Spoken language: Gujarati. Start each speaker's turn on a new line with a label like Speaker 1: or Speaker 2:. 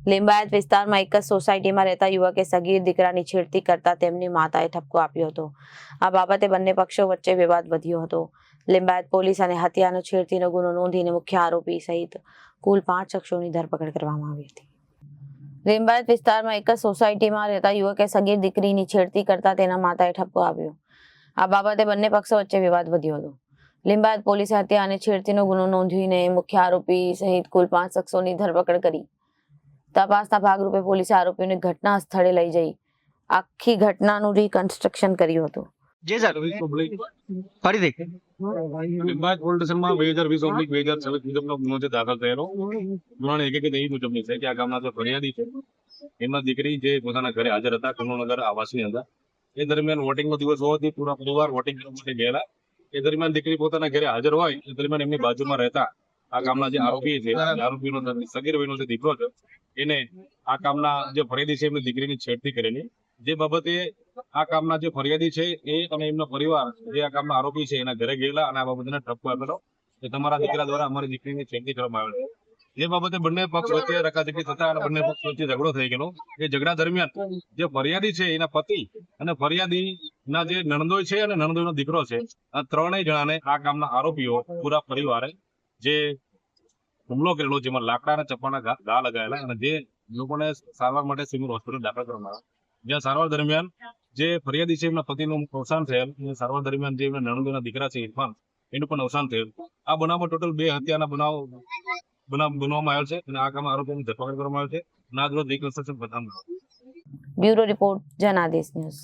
Speaker 1: લિંબાયત વિસ્તારમાં એક જ સોસાયટીમાં રહેતા યુવકે સગીર દીકરાની છેડતી કરતા તેમની માતાએ ઠપકો આપ્યો હતો. આ બાબતે બંને પક્ષો વચ્ચે વિવાદ વધ્યો હતો. લિંબાયત પોલીસ અને હત્યાનો છેડતીનો ગુનો નોંધીને મુખ્ય આરોપી સહિત કુલ 5 શખ્સોની ધરપકડ કરવામાં આવી હતી. લિંબાયત વિસ્તારમાં એક જ સોસાયટીમાં રહેતા યુવકે સગીર દીકરીની છેડતી કરતા તેના માતાએ ઠપકો આપ્યો. આ બાબતે બંને પક્ષો વચ્ચે વિવાદ વધ્યો હતો. લિંબાયત પોલીસે હત્યા અને છેડતીનો ગુનો નોંધીને મુખ્ય આરોપી સહિત કુલ 5 શખ્સોની ધરપકડ કરી. તપાસના ભાગરૂપે પોલીસે આરોપીઓને ઘટના સ્થળે લઈ જઈ આખી ઘટનાનું રિકન્સ્ટ્રક્શન કર્યું હતું.
Speaker 2: જી સર ફરી દેખ
Speaker 3: લિંબાયત પોલીસ સ્ટેશનમાં 2020-2026 મુજબનો ગુનો જે દાખલ થયેલો ગુનાની હકીકત એ મુજબની છે કે આ ગામના જે ફરિયાદી છે એમના દીકરી જે પોતાના ઘરે હાજર હતા કમળનગર આવાસની અંદર. એ દરમિયાન વોટિંગનો દિવસ હોવાથી પૂરા પરિવાર વોટિંગ કરવા માટે ગયેલા. એ દરમિયાન દીકરી પોતાના ઘરે હાજર હોય એ દરમિયાન એમની બાજુમાં રહેતા આ ગામના જે આરોપી છે આરોપીનો સગીર ભાઈનો જે દીકરો છે એને આ કામના જે ફરિયાદી છે એમની દીકરીની છેડતી કરેલી. જે બાબતે આ કામના જે ફરિયાદી છે એ અને એમનો પરિવાર જે આ કામના આરોપી છે એના ઘરે ગયેલા અને આ બાબતને ઠપકો આપેલો કે તમારા દીકરા દ્વારા અમારી દીકરીની છેડતી કરવામાં આવેલી. જે બાબતે બંને પક્ષ વચ્ચે રકાઝકી થતા અને બંને પક્ષ વચ્ચે ઝઘડો થઈ ગયેલો. એ ઝઘડા દરમિયાન જે ફરિયાદી છે એના પતિ અને ફરિયાદીના જે નણંદોઈ છે અને નણંદોઈનો દીકરો છે આ ત્રણેય જણાને આ કામના આરોપીઓ પૂરા પરિવારે જે હુમલો કરેલો જેમાં લાકડાના ચપ્પાના ઘા લગાવેલા અને જે લોકોને સારવાર માટે સિવિલ હોસ્પિટલ દાખલ કરવામાં આવ્યા. જ્યાં સારવાર દરમિયાન જે ફરિયાદી છે એમના પતિનું અવસાન થયેલ અને સારવાર દરમિયાન જે એમના નણંદોના દીકરા છે ઇરફાન એનું પણ અવસાન થયેલ. આ બનાવમાં ટોટલ 2 હત્યાના બનાવવામાં આવ્યો છે અને આ કામના આરોપીઓની ધરપકડ કરવામાં આવી છે અને આ રોજ રિકન્સ્ટ્રક્શન બતાવવામાં આવ્યું.
Speaker 1: Bureau report Janadesh news.